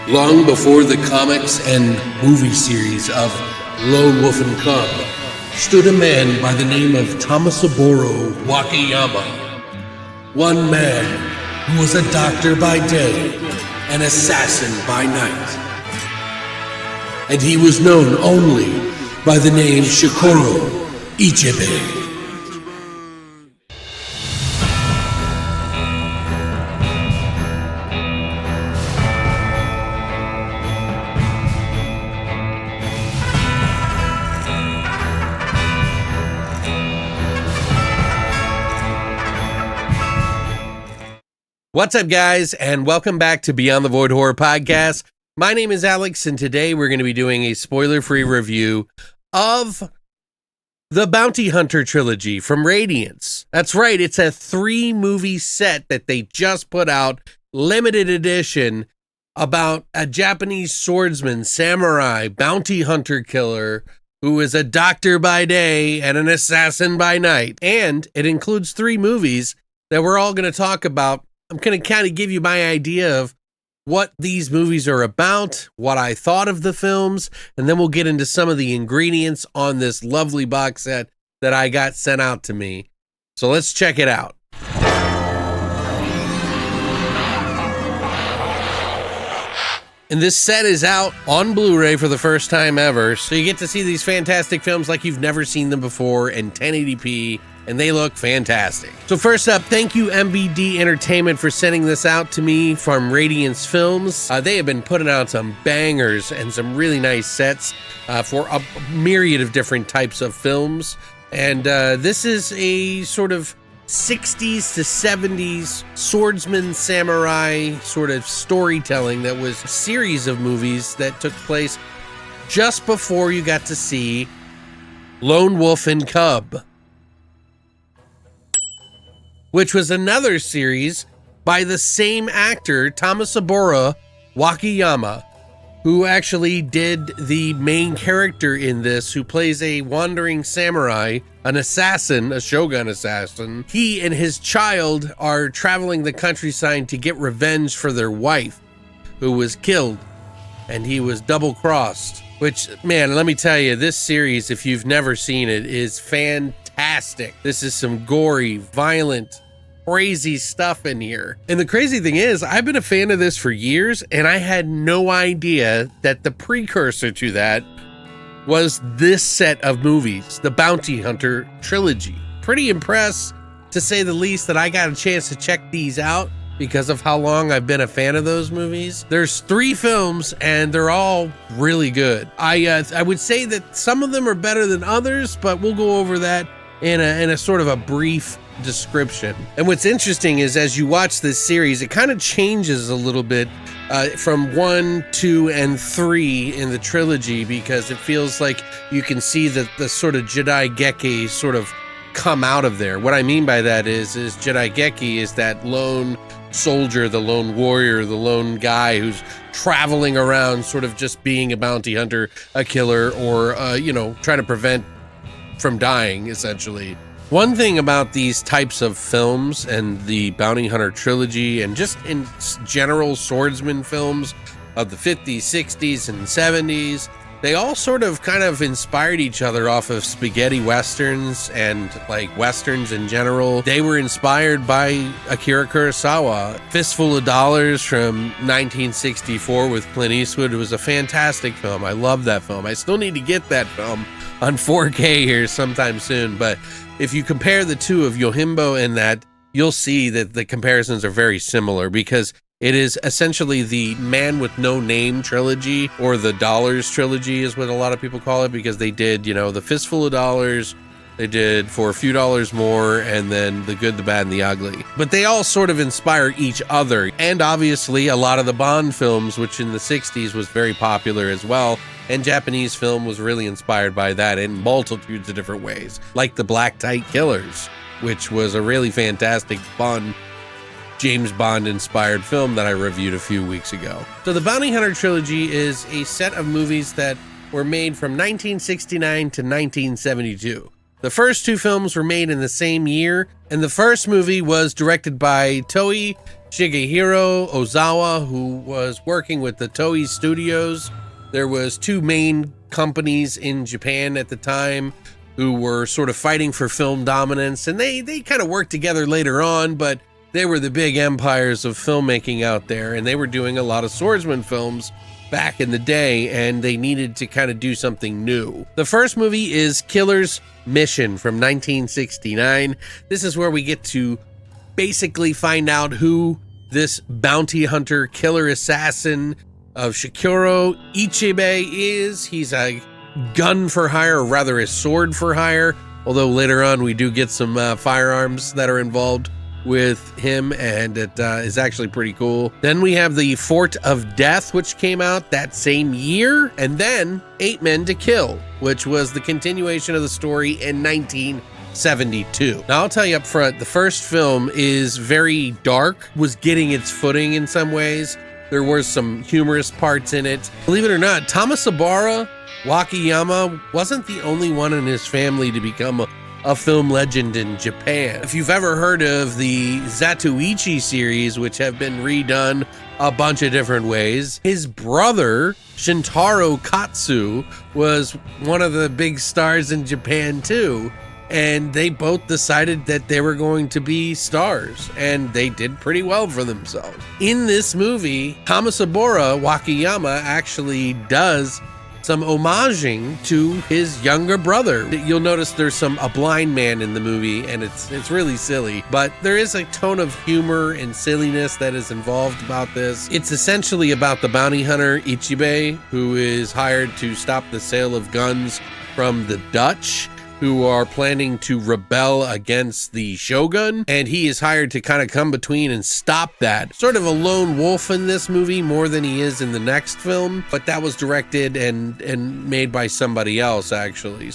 Long before the comics and movie series of Lone Wolf and Cub, stood a man by the name of Tomisaburõ Wakayama. One man who was a doctor by day, an assassin by night. And he was known only by the name Shikoro Ichiban. What's up, guys, and welcome back to Beyond the Void Horror Podcast. My name is Alex, and today we're going to be doing a spoiler-free review of the Bounty Hunter Trilogy from Radiance. That's right, it's a 3-movie set that they just put out, limited edition, about a Japanese swordsman, samurai, bounty hunter killer, who is a doctor by day and an assassin by night. And it includes 3 movies that we're all going to talk about. I'm going to kind of give you my idea of what these movies are about, what I thought of the films, and then we'll get into some of the ingredients on this lovely box set that I got sent out to me. So let's check it out. And this set is out on Blu-ray for the first time ever, so you get to see these fantastic films like you've never seen them before in 1080p. And they look fantastic. So first up, thank you MVD Entertainment for sending this out to me from Radiance Films. They have been putting out some bangers and some really nice sets for a myriad of different types of films. And this is a sort of 60s to 70s swordsman samurai sort of storytelling that was a series of movies that took place just before you got to see Lone Wolf and Cub, which was another series by the same actor, Tomisaburõ Wakayama, who actually did the main character in this, who plays a wandering samurai, an assassin, a shogun assassin. He and his child are traveling the countryside to get revenge for their wife, who was killed, and he was double-crossed. Which, man, let me tell you, this series, if you've never seen it, is fantastic. This is some gory, violent, crazy stuff in here. And the crazy thing is, I've been a fan of this for years, and I had no idea that the precursor to that was this set of movies, the Bounty Hunter Trilogy. Pretty impressed, to say the least, that I got a chance to check these out because of how long I've been a fan of those movies. There's 3 films, and they're all really good. I would say that some of them are better than others, but we'll go over that in a sort of a brief description. And what's interesting is, as you watch this series, it kind of changes a little bit from 1, 2, and 3 in the trilogy, because it feels like you can see that the sort of Jedi Geki sort of come out of there. What I mean by that is Jedi Geki is that lone soldier, the lone warrior, the lone guy who's traveling around sort of just being a bounty hunter, a killer, or trying to prevent from dying, essentially. One thing about these types of films and the Bounty Hunter Trilogy, and just in general swordsman films of the 50s, 60s, and 70s, they all sort of kind of inspired each other off of spaghetti westerns and like westerns in general. They were inspired by Akira Kurosawa. Fistful of Dollars from 1964 with Clint Eastwood. It was a fantastic film. I love that film. I still need to get that film on 4K here sometime soon, but if you compare the two of Yojimbo and that, you'll see that the comparisons are very similar, because it is essentially the Man with No Name trilogy, or the Dollars trilogy is what a lot of people call it, because they did, the Fistful of Dollars, they did For a Few Dollars More, and then The Good, the Bad, and the Ugly. But they all sort of inspire each other. And obviously a lot of the Bond films, which in the 60s was very popular as well, and Japanese film was really inspired by that in multitudes of different ways, like The Black Tight Killers, which was a really fantastic, fun James Bond inspired film that I reviewed a few weeks ago. So the Bounty Hunter Trilogy is a set of movies that were made from 1969 to 1972. The first 2 films were made in the same year, and the first movie was directed by Toei Shigehiro Ozawa, who was working with the Toei Studios. There was two main companies in Japan at the time who were sort of fighting for film dominance, and they kind of worked together later on, but they were the big empires of filmmaking out there, and they were doing a lot of swordsman films back in the day, and they needed to kind of do something new. The first movie is Killer's Mission from 1969. This is where we get to basically find out who this bounty hunter, killer assassin of Shikuro Ichiban is. He's a gun for hire, or rather a sword for hire, although later on we do get some firearms that are involved with him, and it is actually pretty cool. Then we have the Fort of Death, which came out that same year, and then 8 Men to Kill, which was the continuation of the story in 1972. Now I'll tell you up front, the first film is very dark, was getting its footing in some ways. There were some humorous parts in it. Believe it or not, Tomisaburã Wakayama wasn't the only one in his family to become a film legend in Japan. If you've ever heard of the Zatoichi series, which have been redone a bunch of different ways, his brother, Shintaro Katsu, was one of the big stars in Japan too. And they both decided that they were going to be stars, and they did pretty well for themselves. In this movie, Tomisaburã Wakayama actually does some homaging to his younger brother. You'll notice there's a blind man in the movie, and it's really silly, but there is a tone of humor and silliness that is involved about this. It's essentially about the bounty hunter Ichiban, who is hired to stop the sale of guns from the Dutch, who are planning to rebel against the shogun, and he is hired to kind of come between and stop that. Sort of a lone wolf in this movie more than he is in the next film, but that was directed and made by somebody else actually.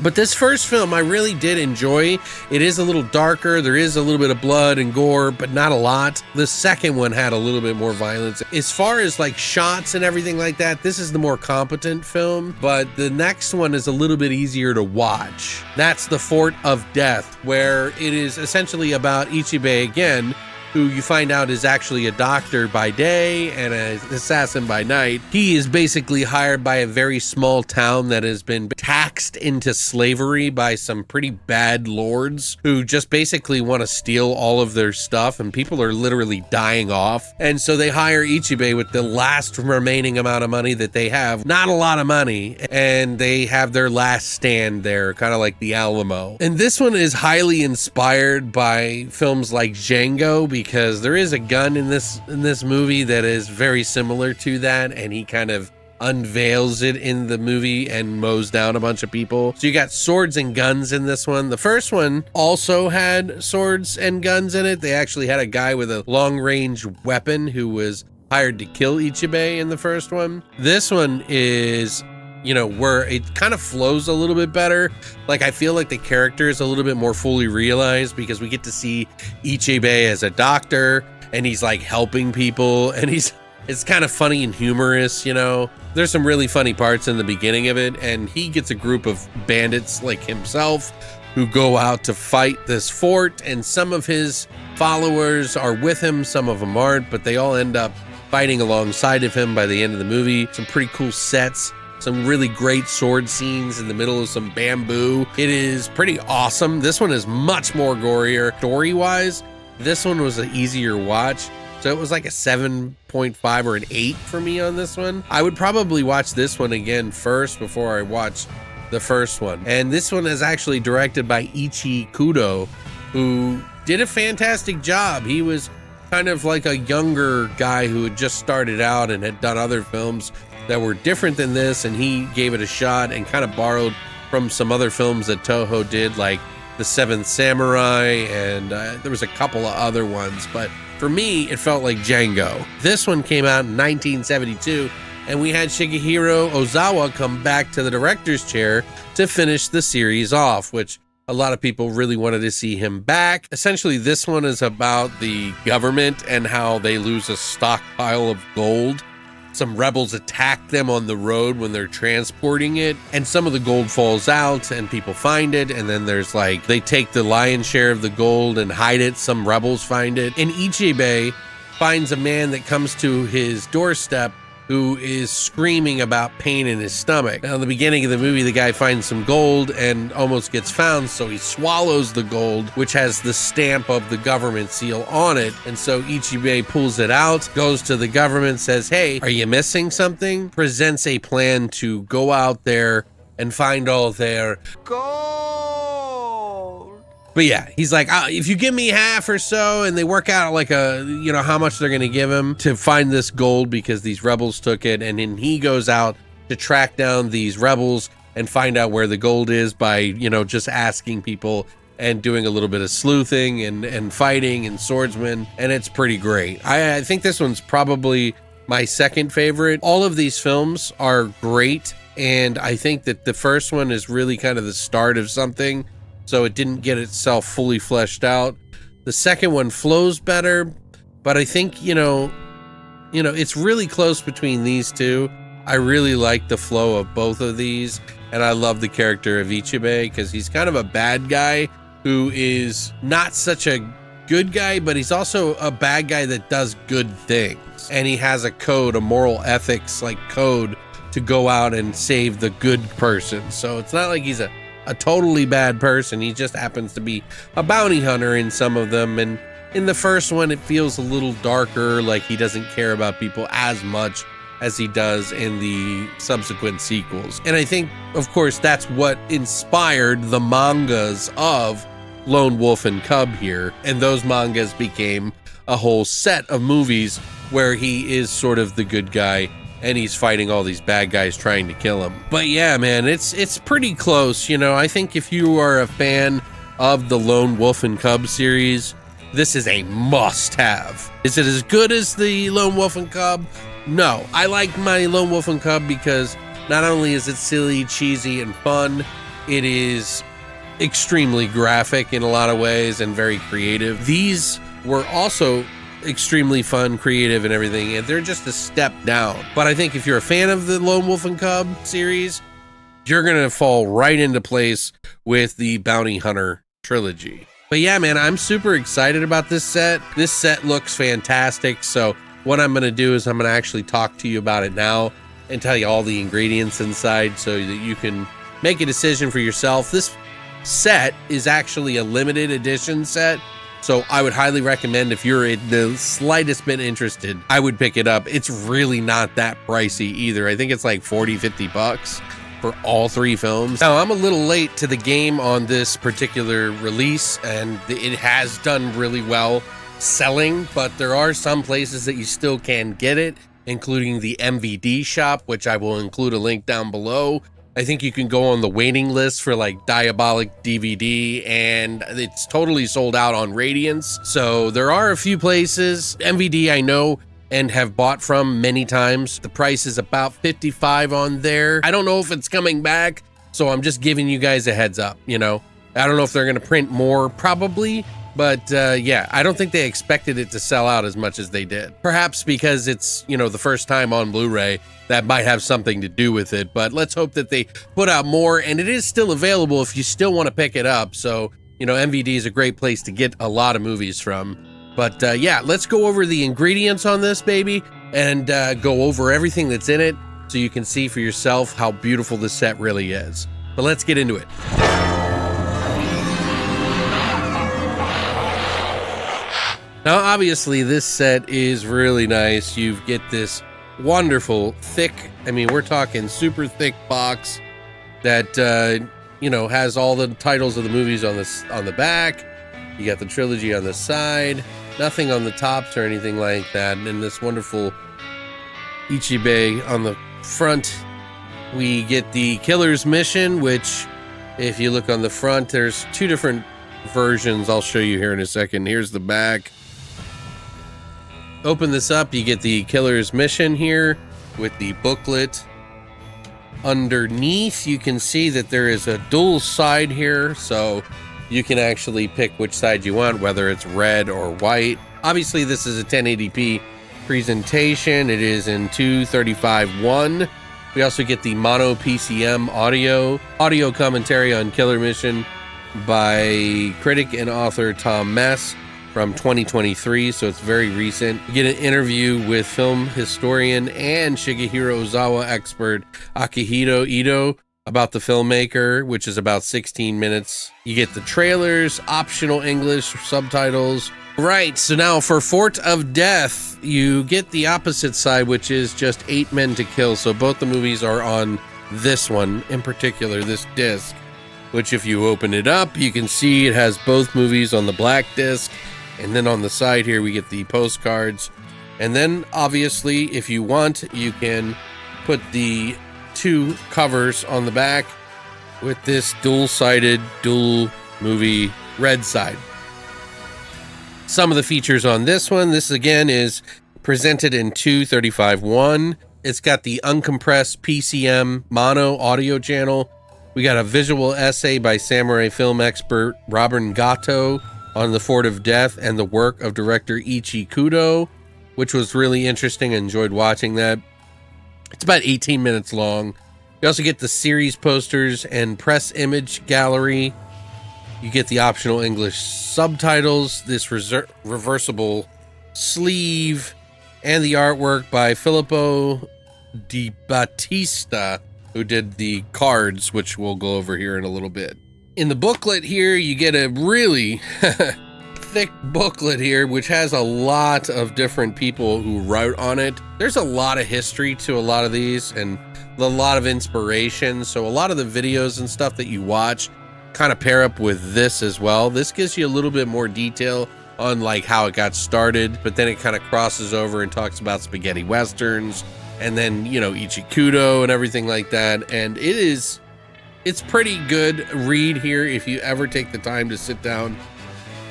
But this first film I really did enjoy. It is a little darker, there is a little bit of blood and gore, but not a lot. The second one had a little bit more violence. As far as like shots and everything like that, this is the more competent film, but the next one is a little bit easier to watch. That's the Fort of Death, where it is essentially about Ichiban again, who you find out is actually a doctor by day and an assassin by night. He is basically hired by a very small town that has been taxed into slavery by some pretty bad lords who just basically want to steal all of their stuff, and people are literally dying off. And so they hire Ichiban with the last remaining amount of money that they have. Not a lot of money, and they have their last stand there, kind of like the Alamo. And this one is highly inspired by films like Django, because there is a gun in this movie that is very similar to that, and he kind of unveils it in the movie and mows down a bunch of people. So you got swords and guns in this one. The first one also had swords and guns in it. They actually had a guy with a long-range weapon who was hired to kill Ichiban in the first one. This one is, you know, where it kind of flows a little bit better. Like, I feel like the character is a little bit more fully realized, because we get to see Ichiban as a doctor, and he's like helping people, and it's kind of funny and humorous, you know. There's some really funny parts in the beginning of it, and he gets a group of bandits like himself who go out to fight this fort, and some of his followers are with him, some of them aren't, but they all end up fighting alongside of him by the end of the movie. Some pretty cool sets. Some really great sword scenes in the middle of some bamboo. It is pretty awesome. This one is much more gorier. Story-wise, this one was an easier watch. So it was like a 7.5 or an 8 for me on this one. I would probably watch this one again first before I watch the first one. And this one is actually directed by Ichi Kudo, who did a fantastic job. He was kind of like a younger guy who had just started out and had done other films that were different than this, and he gave it a shot and kind of borrowed from some other films that Toho did, like The Seventh Samurai, and there was a couple of other ones, but for me, it felt like Django. This one came out in 1972, and we had Shigehiro Ozawa come back to the director's chair to finish the series off, which a lot of people really wanted to see him back. Essentially, this one is about the government and how they lose a stockpile of gold. Some rebels attack them on the road when they're transporting it, and some of the gold falls out and people find it, and then there's like, they take the lion's share of the gold and hide it. Some rebels find it, and Ichiban finds a man that comes to his doorstep who is screaming about pain in his stomach. Now, in the beginning of the movie, the guy finds some gold and almost gets found, so he swallows the gold, which has the stamp of the government seal on it. And so Ichiban pulls it out, goes to the government, says, hey, are you missing something? Presents a plan to go out there and find all their gold. But yeah, he's like, if you give me half or so, and they work out like how much they're going to give him to find this gold because these rebels took it. And then he goes out to track down these rebels and find out where the gold is by, just asking people and doing a little bit of sleuthing and fighting and swordsman. And it's pretty great. I think this one's probably my second favorite. All of these films are great. And I think that the first one is really kind of the start of something. So it didn't get itself fully fleshed out. The second one flows better, but I think, it's really close between these two. I really like the flow of both of these, and I love the character of Ichiban because he's kind of a bad guy who is not such a good guy, but he's also a bad guy that does good things. And he has a code, a moral ethics code to go out and save the good person. So it's not like he's a totally bad person. He just happens to be a bounty hunter in some of them. And in the first one, it feels a little darker, like he doesn't care about people as much as he does in the subsequent sequels. And I think, of course, that's what inspired the mangas of Lone Wolf and Cub here. And those mangas became a whole set of movies where he is sort of the good guy and he's fighting all these bad guys trying to kill him. But yeah, man, it's pretty close. I think if you are a fan of the Lone Wolf and Cub series, this is a must-have. Is it as good as the Lone Wolf and Cub? No. I like my Lone Wolf and Cub because not only is it silly, cheesy, and fun, it is extremely graphic in a lot of ways and very creative. These were also extremely fun, creative, and everything, and they're just a step down. But I think if you're a fan of the Lone Wolf and Cub series, you're gonna fall right into place with the Bounty Hunter trilogy. But yeah, man, I'm super excited about this set. This set looks fantastic. So what I'm gonna do is I'm gonna actually talk to you about it now and tell you all the ingredients inside so that you can make a decision for yourself. This set is actually a limited edition set. So I would highly recommend, if you're in the slightest bit interested, I would pick it up. It's really not that pricey either. I think it's like 40, 50 bucks for all three films. Now, I'm a little late to the game on this particular release, and it has done really well selling, but there are some places that you still can get it, including the MVD shop, which I will include a link down below. I think you can go on the waiting list for Diabolic DVD, and it's totally sold out on Radiance. So there are a few places. MVD I know and have bought from many times. The price is about $55 on there. I don't know if it's coming back, so I'm just giving you guys a heads up, I don't know if they're going to print more, probably. But yeah, I don't think they expected it to sell out as much as they did. Perhaps because it's, the first time on Blu-ray, that might have something to do with it. But let's hope that they put out more, and it is still available if you still want to pick it up. So, MVD is a great place to get a lot of movies from. But yeah, let's go over the ingredients on this baby and go over everything that's in it so you can see for yourself how beautiful this set really is. But let's get into it. Now, obviously, this set is really nice. You get this wonderful, thick, we're talking super thick box that, has all the titles of the movies on the back. You got the trilogy on the side, nothing on the tops or anything like that. And this wonderful Ichiban on the front. We get the Killer's Mission, which, if you look on the front, there's two different versions. I'll show you here in a second. Here's the back. Open this up, you get the Killer's Mission here with the booklet. Underneath, you can see that there is a dual side here, so you can actually pick which side you want, whether it's red or white. Obviously, this is a 1080p presentation. It is in 235/1. We also get the mono PCM audio commentary on Killer Mission by critic and author Tom Mess. from 2023, so it's very recent. You get an interview with film historian and Shigehiro Ozawa expert Akihito Ito about the filmmaker, which is about 16 minutes. You get the trailers, optional English subtitles. Right, so now for Fort of Death, you get the opposite side, which is just 8 Men to Kill. So both the movies are on this one, in particular, this disc, which if you open it up, you can see it has both movies on the black disc. And then on the side here, we get the postcards. And then, obviously, if you want, you can put the 2 covers on the back with this dual-sided, dual movie red side. Some of the features on this one, this again is presented in 235.1. It's got the uncompressed PCM mono audio channel. We got a visual essay by samurai film expert Robin Gatto on the Fort of Death and the work of director Ichi Kudo, which was really interesting. I enjoyed watching that. It's about 18 minutes long. You also get the series posters and press image gallery. You get the optional English subtitles, this reversible sleeve, and the artwork by Filippo Di Battista, who did the cards, which we'll go over here in a little bit. In the booklet here, you get a really thick booklet here, which has a lot of different people who wrote on it. There's a lot of history to a lot of these and a lot of inspiration. So a lot of the videos and stuff that you watch kind of pair up with this as well. This gives you a little bit more detail on like how it got started, but then it kind of crosses over and talks about spaghetti westerns and then, you know, Ichi Kudo and everything like that. And it's pretty good read here if you ever take the time to sit down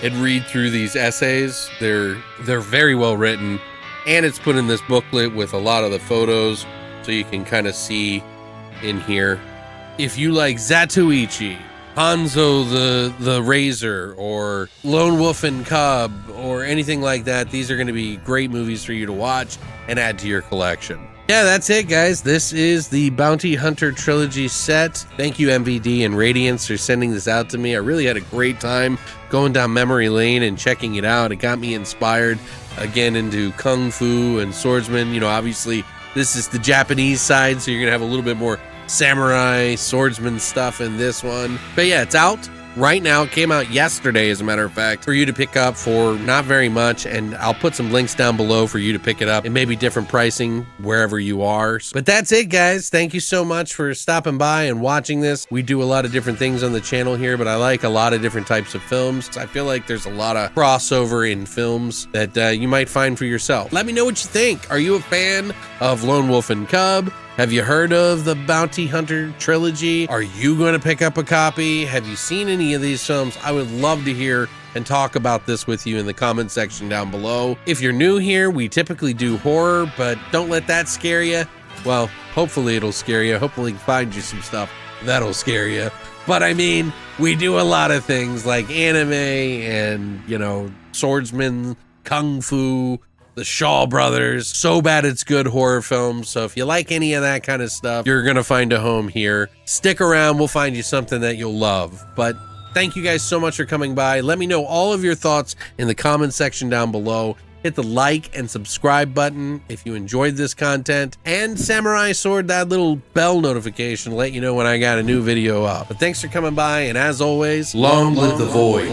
and read through these essays. They're very well written, and it's put in this booklet with a lot of the photos so you can kind of see in here. If you like Zatoichi, Hanzo the Razor, or Lone Wolf and Cub, or anything like that, these are going to be great movies for you to watch and add to your collection. Yeah, that's it, guys. This is the Bounty Hunter Trilogy set. Thank you, MVD and Radiance, for sending this out to me. I really had a great time going down memory lane and checking it out. It got me inspired again into Kung Fu and Swordsman. You know, obviously, this is the Japanese side, so you're going to have a little bit more samurai, swordsman stuff in this one. But yeah, it's out right now. It came out yesterday, as a matter of fact, for you to pick up for not very much, and I'll put some links down below for you to pick it up. It may be different pricing wherever you are. But that's it, guys. Thank you so much for stopping by and watching this. We do a lot of different things on the channel here, but I like a lot of different types of films. I feel like there's a lot of crossover in films that you might find for yourself. Let me know what you think. Are you a fan of Lone Wolf and Cub? Have you heard of the Bounty Hunter Trilogy? Are you going to pick up a copy? Have you seen any of these films? I would love to hear and talk about this with you in the comment section down below. If you're new here, we typically do horror, but don't let that scare you. Well, hopefully it'll scare you. Hopefully find you some stuff that'll scare you. But I mean, we do a lot of things like anime and, you know, swordsman, kung fu, the Shaw Brothers, So Bad It's Good horror films. So if you like any of that kind of stuff, you're going to find a home here. Stick around. We'll find you something that you'll love. But thank you guys so much for coming by. Let me know all of your thoughts in the comment section down below. Hit the like and subscribe button if you enjoyed this content. And Samurai Sword, that little bell notification to let you know when I got a new video up. But thanks for coming by. And as always, long live the void.